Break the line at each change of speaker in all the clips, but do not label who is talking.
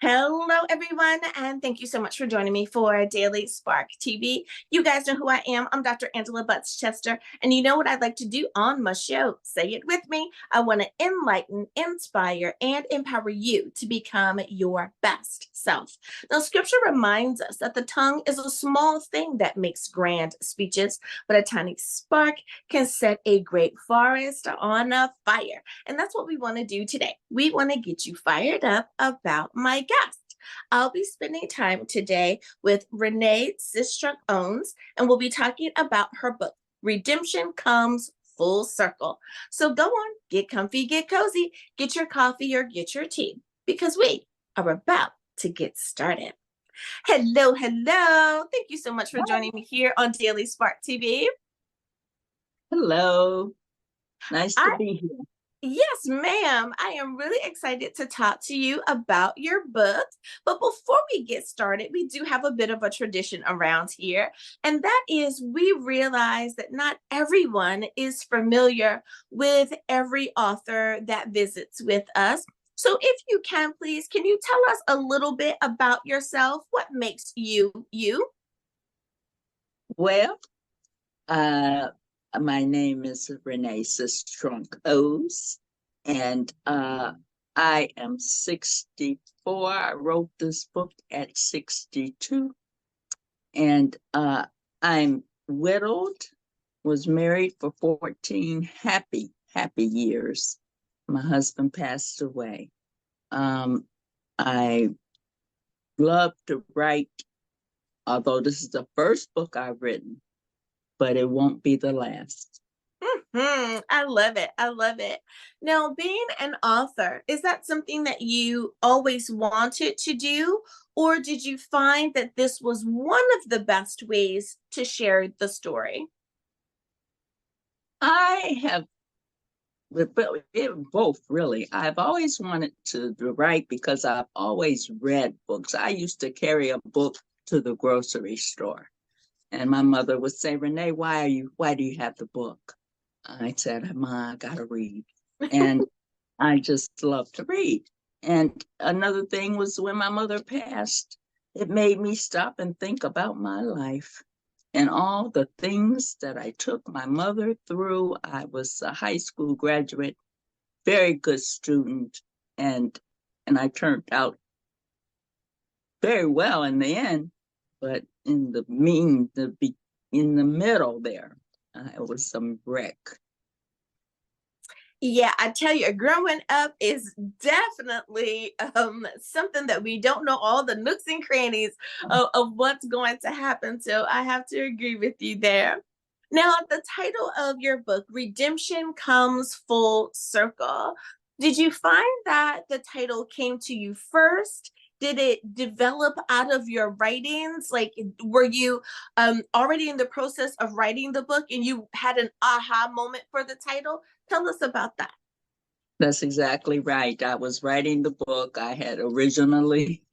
Hello, everyone, and thank you so much for joining me for Daily Spark TV. You guys know who I am. I'm Dr. Angela Butts-Chester, and you know what I'd like to do on my show? Say it with me. I want to enlighten, inspire, and empower you to become your best self. Now, scripture reminds us that the tongue is a small thing that makes grand speeches, but a tiny spark can set a great forest on a fire. And that's what we want to do today. We want to get you fired up about my guest. I'll be spending time today with Renee Sistrunk-Owes, and we'll be talking about her book, Redemption Comes Full Circle. So go on, get comfy, get cozy, get your coffee or get your tea, because we are about to get started. Hello, hello. Thank you so much for joining me here on Daily Spark TV.
Hello. Nice to be here.
Yes, ma'am. I am really excited to talk to you about your book. But before we get started, we do have a bit of a tradition around here. And that is we realize that not everyone is familiar with every author that visits with us. So if you can, please, can you tell us a little bit about yourself? What makes you you?
Well, my name is Renee Sistrunk-Owes, and I am 64. I wrote this book at 62, and I'm widowed, was married for 14 happy years. My husband passed away. I love to write, although this is the first book I've written, but it won't be the last.
I love it. I love it. Now, being an author, is that something that you always wanted to do? Or did you find that this was one of the best ways to share the story?
I have both, really. I've always wanted to write because I've always read books. I used to carry a book to the grocery store, and my mother would say, Renee, why do you have the book? I said, Ma, I gotta read. And I just love to read. And another thing was when my mother passed, it made me stop and think about my life and all the things that I took my mother through. I was a high school graduate, very good student, and I turned out very well in the end, but in the middle there, I was some wreck.
Yeah, I tell you, growing up is definitely something that we don't know all the nooks and crannies of what's going to happen. So I have to agree with you there. Now, the title of your book, Redemption Comes Full Circle, did you find that the title came to you first? Did it develop out of your writings? Like, were you already in the process of writing the book and you had an aha moment for the title? Tell us about that.
That's exactly right. I was writing the book. I had originally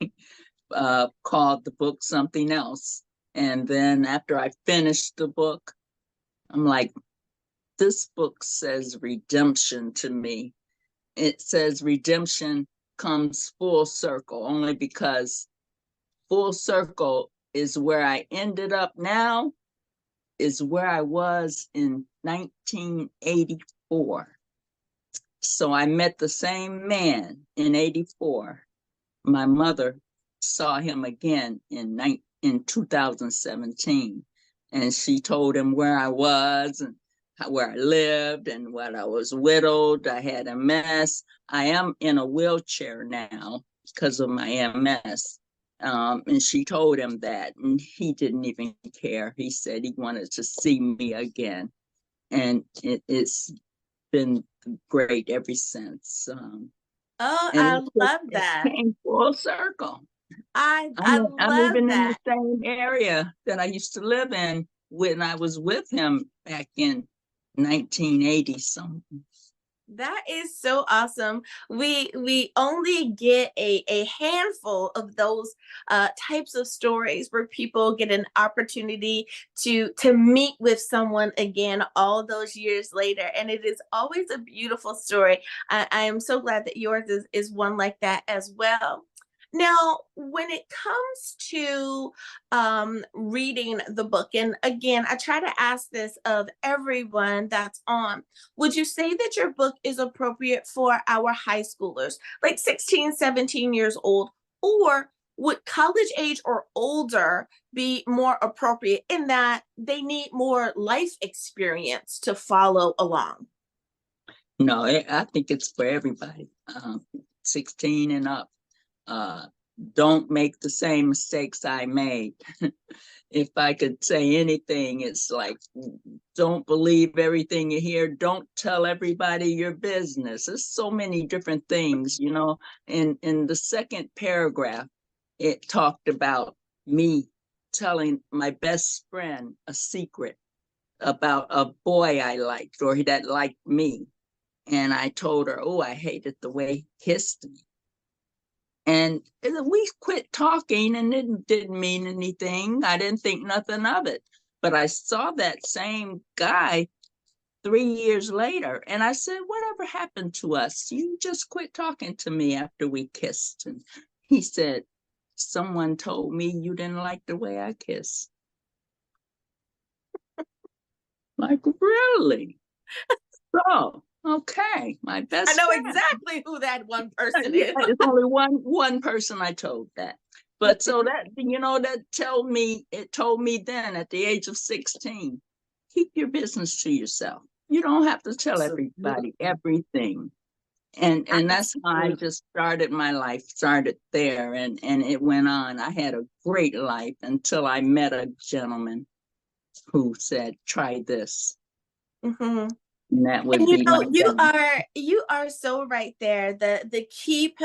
called the book something else. And then after I finished the book, I'm like, this book says redemption to me. It says redemption comes full circle, only because full circle is where I ended up now, is where I was in 1984. So I met the same man in 84. My mother saw him again in 2017. And she told him where I was and where I lived and what I was widowed. I had MS. I am in a wheelchair now because of my MS. And she told him that, and he didn't even care. He said he wanted to see me again. And it's been great ever since.
I love that.
It came full circle.
I
I'm
love
even in the
that.
same area that I used to live in when I was with him back in 1980 something.
That is so awesome. We only get a handful of those types of stories where people get an opportunity to meet with someone again all those years later, and it is always a beautiful story. I am so glad that yours is one like that as well. Now, when it comes to reading the book, and again, I try to ask this of everyone that's on, would you say that your book is appropriate for our high schoolers, like 16, 17 years old, or would college age or older be more appropriate in that they need more life experience to follow along?
No, I think it's for everybody, 16 and up. Uh, don't make the same mistakes I made. If I could say anything, it's like, don't believe everything you hear. Don't tell everybody your business. There's so many different things, you know. In the second paragraph, it talked about me telling my best friend a secret about a boy I liked or that liked me. And I told her, oh, I hated the way he kissed me. And we quit talking and it didn't mean anything. I didn't think nothing of it. But I saw that same guy 3 years later and I said, whatever happened to us? You just quit talking to me after we kissed. And he said, someone told me you didn't like the way I kiss. Like, really? So, okay, my
I
best
know
friend.
exactly who that one person
Yeah,
is.
it's only one person I told that. But so that, it told me then at the age of 16, keep your business to yourself. You don't have to tell everybody
Absolutely.
everything. And that's how I
Absolutely.
just started my life, started there, and it went on. I had a great life until I met a gentleman who said, try this.
Mhm.
And that would
And you
be my
know,
dad.
you are so right there. The keep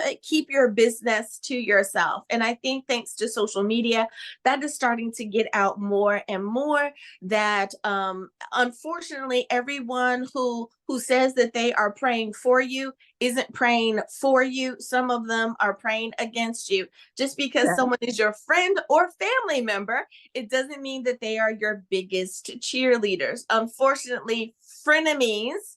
your business to yourself. And I think thanks to social media, that is starting to get out more and more that unfortunately everyone who says that they are praying for you isn't praying for you. Some of them are praying against you. Just because
That,
someone is your friend or family member, it doesn't mean that they are your biggest cheerleaders. Unfortunately, frenemies,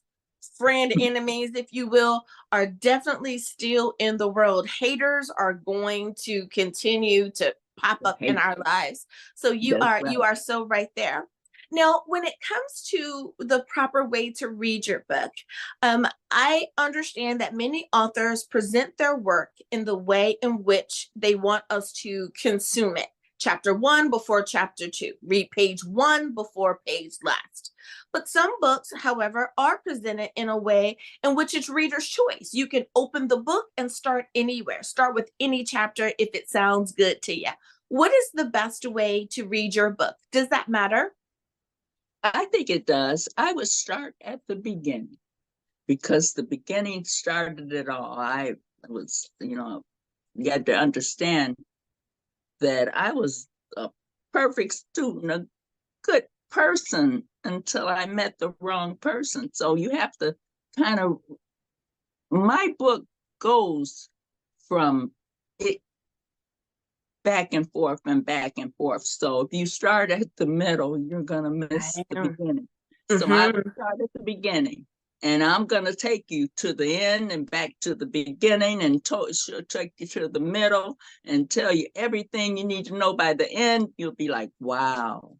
friend enemies, if you will, are definitely still in the world. Haters are going to continue to pop up in
hate,
our lives. So you
that's
are
right.
you are so right there. Now, when it comes to the proper way to read your book, I understand that many authors present their work in the way in which they want us to consume it. Chapter one before chapter two, read page one before page last. But some books, however, are presented in a way in which it's reader's choice. You can open the book and start anywhere, start with any chapter if it sounds good to you. What is the best way to read your book? Does that matter?
I think it does. I would start at the beginning because the beginning started it all. I was, you had to understand that I was a perfect student, a good person until I met the wrong person. So you have to kind of, my book goes from it back and forth and back and forth. So if you start at the middle, you're going to miss the beginning. So I would
Mm-hmm.
start at the beginning. And I'm going to take you to the end and back to the beginning and she'll take you to the middle and tell you everything you need to know by the end. You'll be like, wow.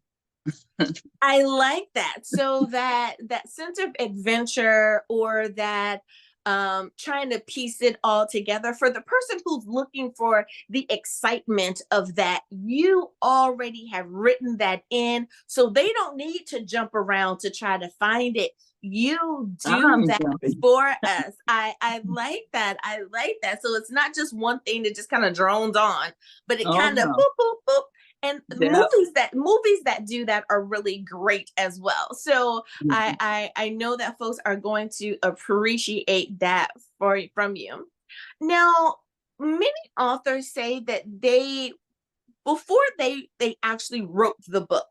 I like that. So that sense of adventure or that trying to piece it all together for the person who's looking for the excitement of that, you already have written that in, so they don't need to jump around to try to find it. You do
I'm
that
jumping.
for us. I like that. I like that. So it's not just one thing that just kind of drones on, but it
Oh,
kind of
no.
boop boop boop, and
Yeah.
movies that do that are really great as well. So I
Mhm.
I, I know that folks are going to appreciate that from you. Now, many authors say that they before they actually wrote the book,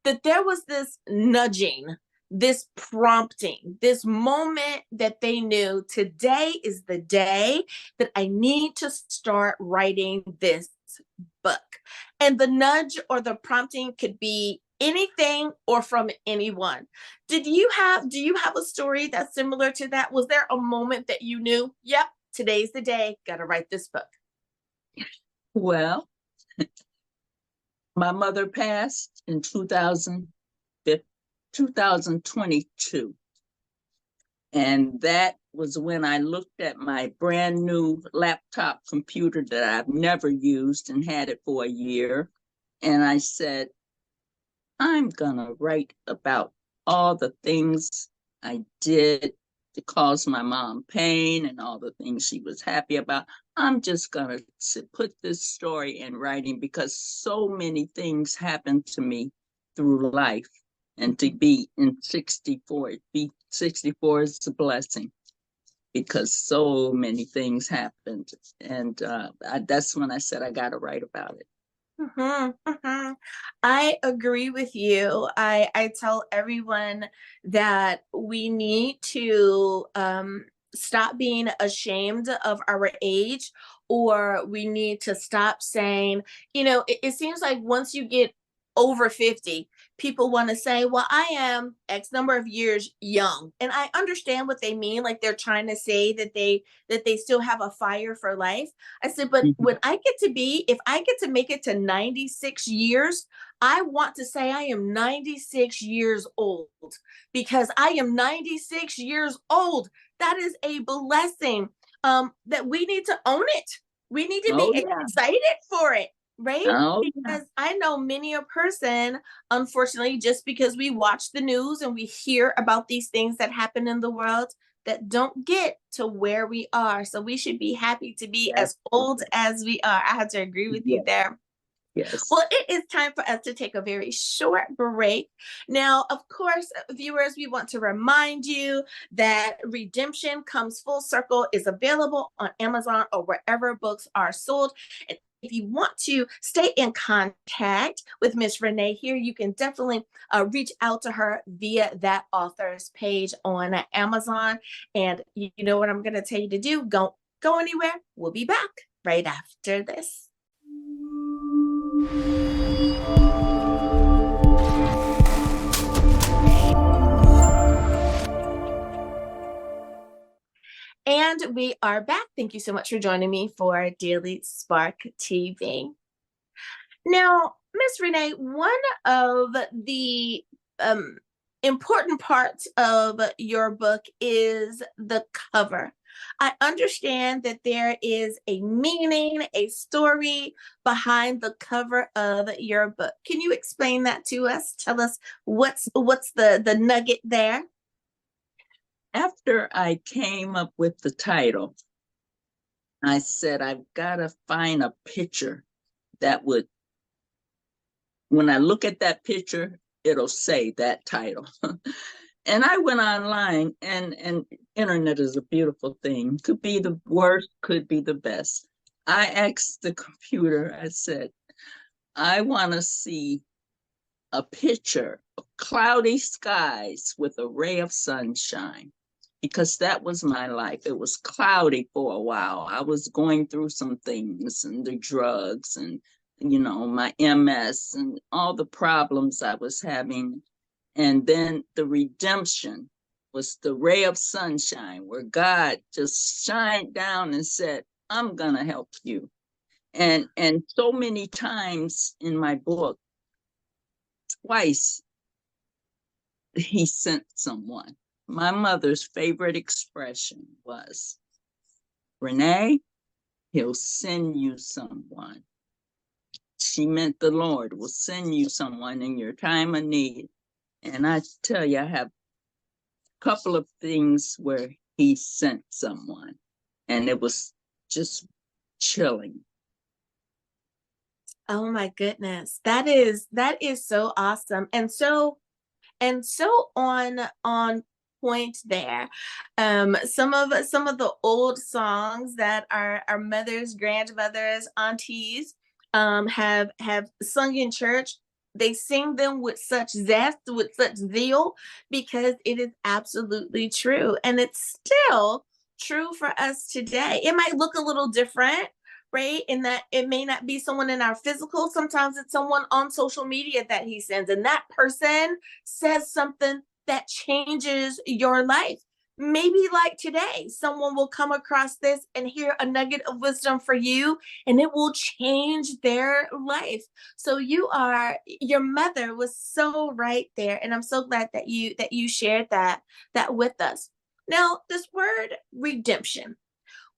that there was this nudging, this prompting, this moment that they knew today is the day that I need to start writing this book. And the nudge or the prompting could be anything or from anyone. Do you have a story that's similar to that? Was there a moment that you knew, yep, today's the day, gotta write this book?
Well, my mother passed in 2022. And that was when I looked at my brand new laptop computer that I've never used and had it for a year. And I said, I'm going to write about all the things I did to cause my mom pain and all the things she was happy about. I'm just going to put this story in writing because so many things happened to me through life. And to be in 64, be 64 is a blessing because so many things happened. And that's when I said I got to write about it.
I agree with you. I tell everyone that we need to stop being ashamed of our age, or we need to stop saying, it seems like once you get over 50, people want to say, well, I am X number of years young. And I understand what they mean. Like they're trying to say that they still have a fire for life. I said, but
Mhm.
when if I get to make it to 96 years, I want to say I am 96 years old because I am 96 years old. That is a blessing that we need to own it. We need to be
Oh, yeah.
excited for it, right?
Oh, yeah.
Because I know many a person, unfortunately, just because we watch the news and we hear about these things that happen in the world, that don't get to where we are. So we should be happy to be
That's
as old as we are. I have to agree with you
yes,
there.
yes.
Well, it is time for us to take a very short break. Now, of course, viewers, we want to remind you that Redemption Comes Full Circle is available on Amazon or wherever books are sold. And if you want to stay in contact with Miss Renee here, you can definitely reach out to her via that author's page on Amazon. And you know what I'm going to tell you to do? Go anywhere. We'll be back right after this. And we are back. Thank you so much for joining me for Daily Spark TV. Now, Miss Renee, one of the important parts of your book is the cover. I understand that there is a meaning, a story behind the cover of your book. Can you explain that to us? Tell us what's the nugget there?
After I came up with the title, I said, I've got to find a picture that would, when I look at that picture, it'll say that title. And I went online, and internet is a beautiful thing. Could be the worst, could be the best. I asked the computer, I said, I want to see a picture of cloudy skies with a ray of sunshine, because that was my life. It was cloudy for a while. I was going through some things and the drugs and, my MS and all the problems I was having. And then the redemption was the ray of sunshine where God just shined down and said, I'm going to help you. And so many times in my book, twice he sent someone. My mother's favorite expression was, Renee, he'll send you someone. She meant the Lord will send you someone in your time of need. And I tell you, I have a couple of things where he sent someone, and it was just chilling.
Oh my goodness. That is so awesome. And so on point there. Some of the old songs that our mothers, grandmothers, aunties have sung in church. They sing them with such zest, with such zeal, because it is absolutely true. And it's still true for us today. It might look a little different, right? In that it may not be someone in our physical. Sometimes it's someone on social media that he sends, and that person says something that changes your life. maybe like today, someone will come across this and hear a nugget of wisdom for you, and it will change their life. So your mother was so right there, and I'm so glad that you shared that with us. Now, this word redemption,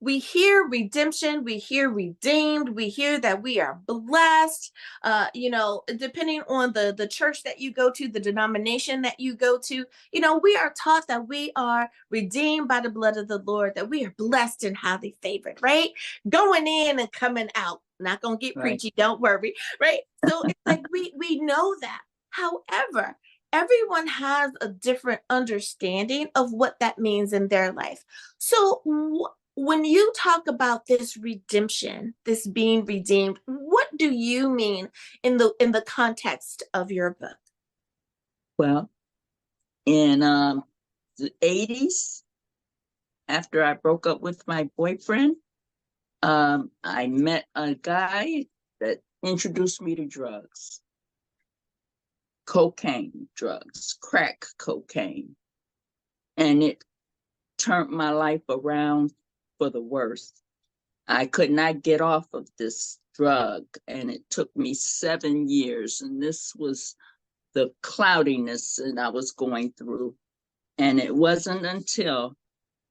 we hear redemption, we hear redeemed, we hear that we are blessed. Depending on the church that you go to, the denomination that you go to, we are taught that we are redeemed by the blood of the Lord, that we are blessed and highly favored, right? Going in and coming out. Not gonna get
Right.
preachy, don't worry, right? So it's like we know that. However, everyone has a different understanding of what that means in their life. So when you talk about this redemption, this being redeemed, what do you mean in the context of your book?
Well, in the 80s, after I broke up with my boyfriend, I met a guy that introduced me to drugs, cocaine drugs, crack cocaine. And it turned my life around for the worse. I could not get off of this drug, and it took me 7 years. And this was the cloudiness that I was going through. And it wasn't until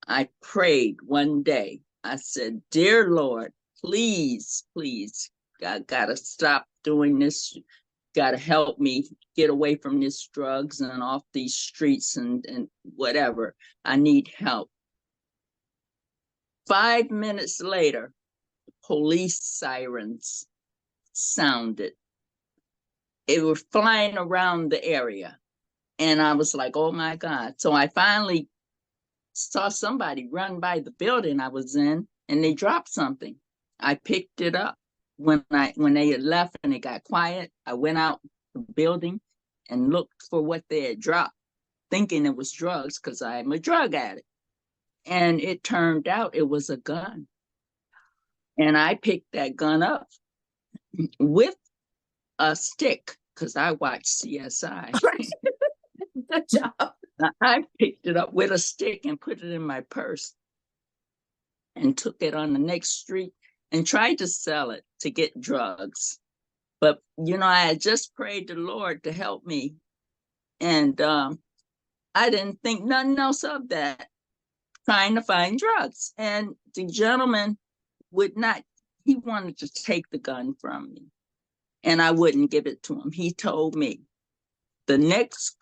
I prayed one day. I said, "Dear Lord, please, please, I gotta stop doing this. Gotta help me get away from these drugs and off these streets and whatever. I need help." 5 minutes later, police sirens sounded. It was flying around the area. And I was like, oh my God. So I finally saw somebody run by the building I was in, and they dropped something. I picked it up. When they had left and it got quiet, I went out the building and looked for what they had dropped, thinking it was drugs because I'm a drug addict. And it turned out it was a gun. And I picked that gun up with a stick because I watched CSI.
Good job.
I picked it up with a stick and put it in my purse and took it on the next street and tried to sell it to get drugs. But, I had just prayed the Lord to help me. And I didn't think nothing else of that, trying to find drugs. And the gentleman would not, he wanted to take the gun from me. And I wouldn't give it to him. He told me, the next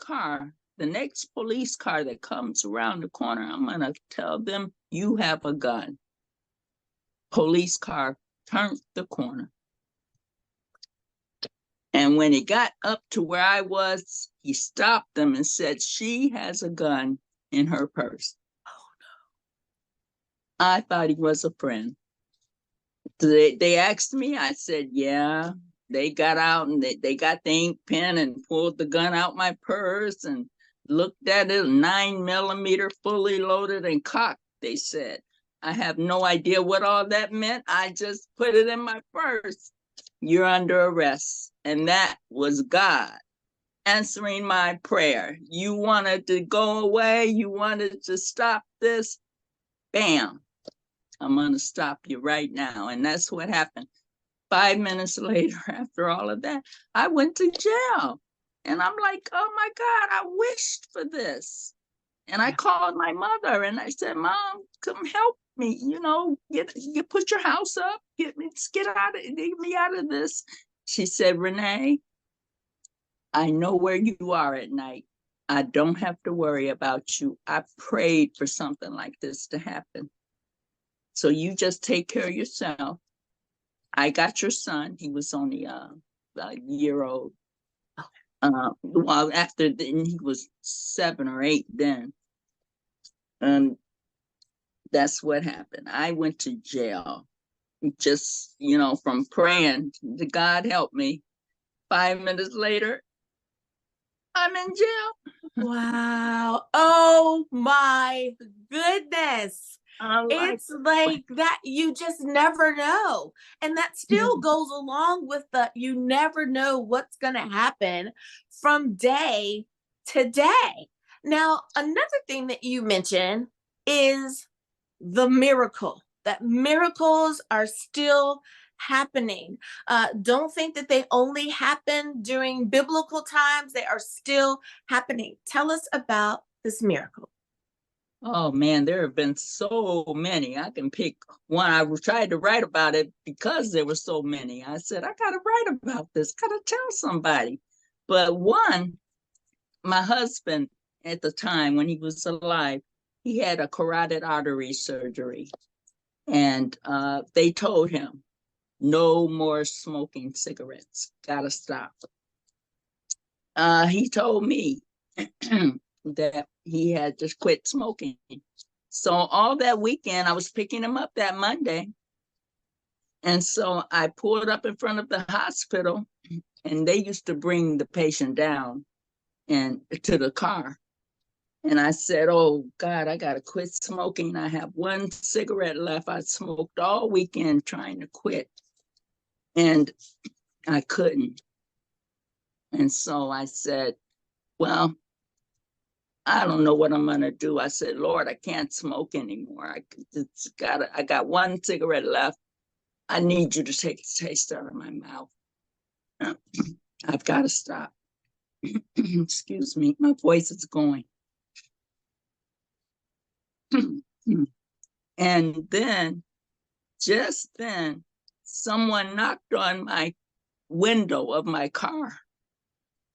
police car that comes around the corner, I'm going to tell them you have a gun. Police car turned the corner. And when he got up to where I was, he stopped them and said, she has a gun in her purse. Oh, no. I thought he was a friend. They asked me, I said, yeah. They got out and they got the ink pen and pulled the gun out my purse and looked at it, 9mm, fully loaded and cocked, they said. I have no idea what all that meant. I just put it in my purse. You're under arrest. And that was God answering my prayer. You wanted to go away. You wanted to stop this. Bam. I'm going to stop you right now. And that's what happened. 5 minutes later, after all of that, I went to jail. And I'm like, oh my God, I wished for this. And I called my mother and I said, Mom, come help me. You put your house up, get me out of this. She said, Renee, I know where you are at night. I don't have to worry about you. I prayed for something like this to happen. So you just take care of yourself. I got your son. He was only a year old. Well, after then, he was 7 or 8 then. And that's what happened. I went to jail just, from praying to God help me. 5 minutes later, I'm in jail.
Wow. Oh my goodness. It's like that. You just never know. And that still goes along with you never know what's going to happen from day to day. Now, another thing that you mentioned is the miracle, that miracles are still happening. Don't think that they only happen during biblical times, they are still happening. Tell us about this miracle.
Oh man, there have been so many. I can pick one. I tried to write about it because there were so many. I said, I got to write about this, got to tell somebody. But one, my husband at the time when he was alive, he had a carotid artery surgery. And they told him, no more smoking cigarettes, got to stop. He told me that he had just quit smoking. So all that weekend, I was picking him up that Monday. And so I pulled up in front of the hospital, and they used to bring the patient down and to the car. And I said, oh God, I got to quit smoking. I have one cigarette left. I smoked all weekend trying to quit, and I couldn't. And so I said, well, I don't know what I'm going to do. I said, Lord, I can't smoke anymore. I got one cigarette left. I need you to take the taste out of my mouth. I've got to stop. Excuse me, my voice is going. And then, just then, someone knocked on my window of my car.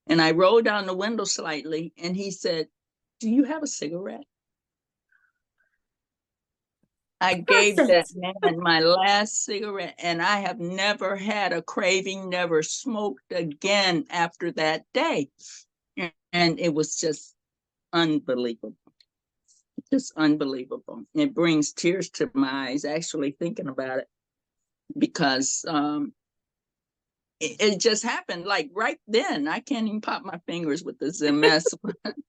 And I rolled down the window slightly, and he said, do you have a cigarette? I gave that
Perfect.
man my last cigarette, and I have never had a craving, never smoked again after that day. And it was just unbelievable. Just unbelievable. It brings tears to my eyes actually thinking about it, because it just happened like right then. I can't even pop my fingers with this MS.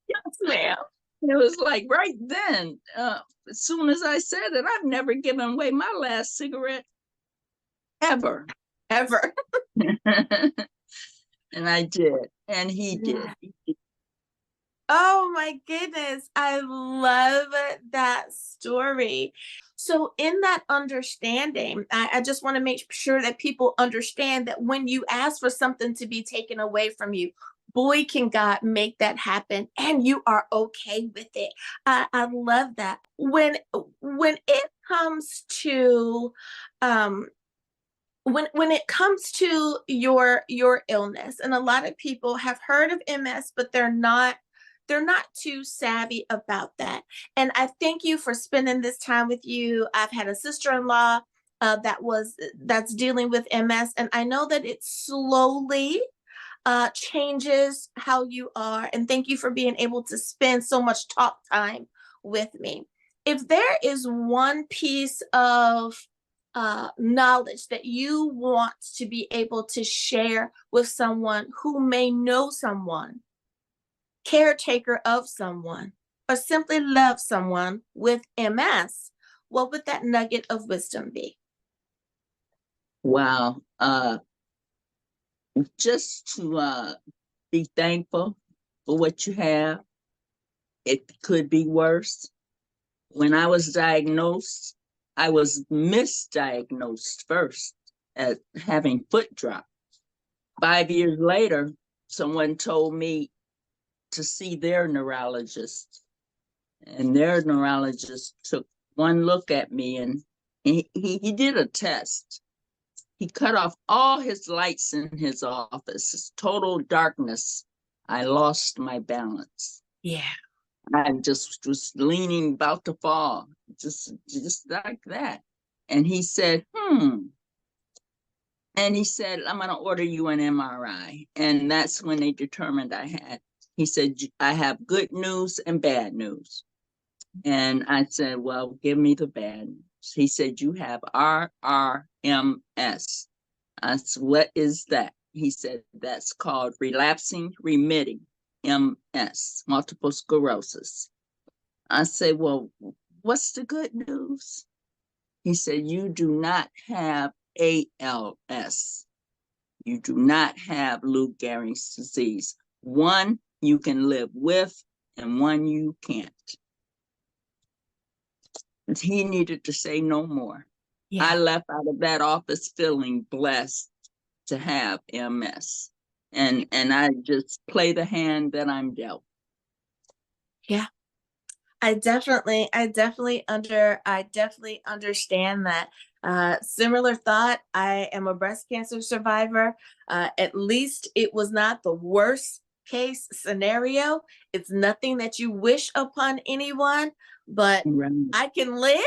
Yes, ma'am.
It was like right then. As soon as I said it, I've never given away my last cigarette ever.
Ever.
And I did, and he did.
Oh my goodness. I love that story. So, in that understanding, I just want to make sure that people understand that when you ask for something to be taken away from you, boy, can God make that happen, and you are okay with it. I love that. When it comes to um, when it comes to your illness, and a lot of people have heard of MS, but they're not too savvy about that. And I thank you for spending this time with you. I've had a sister-in-law that's dealing with MS, and I know that it slowly changes how you are. And thank you for being able to spend so much talk time with me. If there is one piece of knowledge that you want to be able to share with someone who may know someone, caretaker of someone, or simply love someone with MS, what would that nugget of wisdom be?
Wow. Just to be thankful for what you have. It could be worse. When I was diagnosed, I was misdiagnosed first as having foot drop. 5 years later, someone told me to see their neurologist, and their neurologist took one look at me, and he did a test. He cut off all his lights in his office. It's total darkness. I lost my balance.
Yeah.
I just was leaning, about to fall, just like that. And he said, And he said, I'm going to order you an MRI. And that's when they determined I had. He said, I have good news and bad news. And I said, well, give me the bad news. He said, you have RRMS. I said, what is that? He said, that's called relapsing remitting MS, multiple sclerosis. I said, well, what's the good news? He said, you do not have ALS. You do not have Lou Gehrig's disease. One you can live with, and one you can't. He needed to say no more. I
Yeah.
left out of that office feeling blessed to have MS. And I just play the hand that I'm dealt.
Yeah. I definitely understand that. Similar thought. I am a breast cancer survivor. At least it was not the worst case scenario. It's nothing that you wish upon anyone, but
Right.
I can live.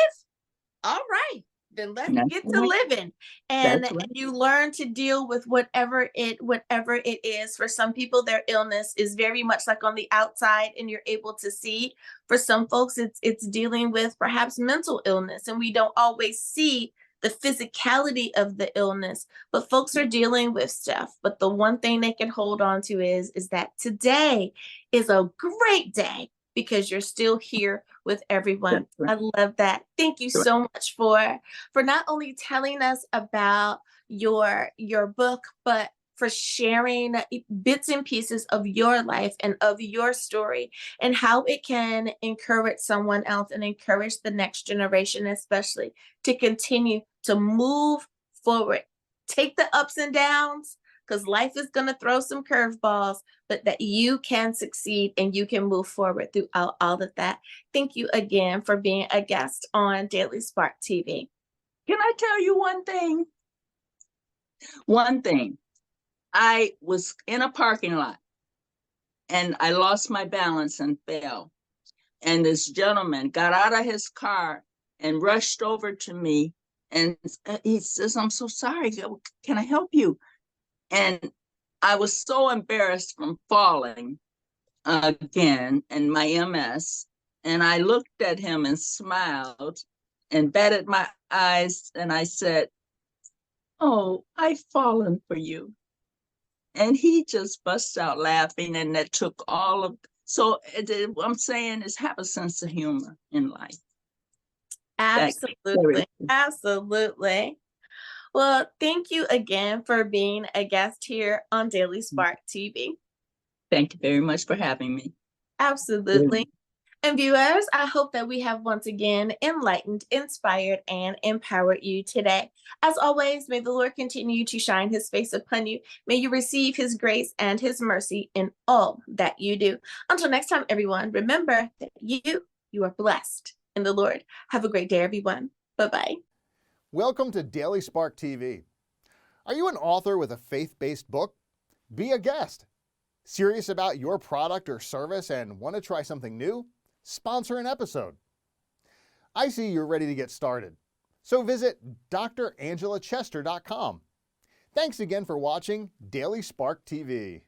All right, then let's
That's
get to
right.
living. And
That's right.
you learn to deal with whatever it is. For some people, their illness is very much like on the outside and you're able to see. For some folks, it's dealing with perhaps mental illness, and we don't always see the physicality of the illness, but folks are dealing with stuff. But the one thing they can hold on to is that today is a great day because you're still here with everyone.
That's right.
I love that. Thank you
That's right.
so much for not only telling us about your book, but for sharing bits and pieces of your life and of your story and how it can encourage someone else and encourage the next generation, especially to continue to move forward. Take the ups and downs because life is going to throw some curveballs, but that you can succeed and you can move forward throughout all of that. Thank you again for being a guest on Daily Spark TV.
Can I tell you one thing? One thing. I was in a parking lot and I lost my balance and fell. And this gentleman got out of his car and rushed over to me and he says, "I'm so sorry. Can I help you?" And I was so embarrassed from falling again and my MS. And I looked at him and smiled and batted my eyes and I said, "Oh, I've fallen for you." And he just busts out laughing, and that took all of. So what I'm saying is have a sense of humor in life.
Absolutely. Absolutely. Well, thank you again for being a guest here on Daily Spark TV.
Thank you very much for having me.
Absolutely. And viewers, I hope that we have once again enlightened, inspired, and empowered you today. As always, may the Lord continue to shine his face upon you. May you receive his grace and his mercy in all that you do. Until next time, everyone, remember that you are blessed in the Lord. Have a great day, everyone. Bye-bye.
Welcome to Daily Spark TV. Are you an author with a faith-based book? Be a guest. Serious about your product or service and want to try something new? Sponsor an episode. I see you're ready to get started. So visit drangela.chester.com. Thanks again for watching Daily Spark TV.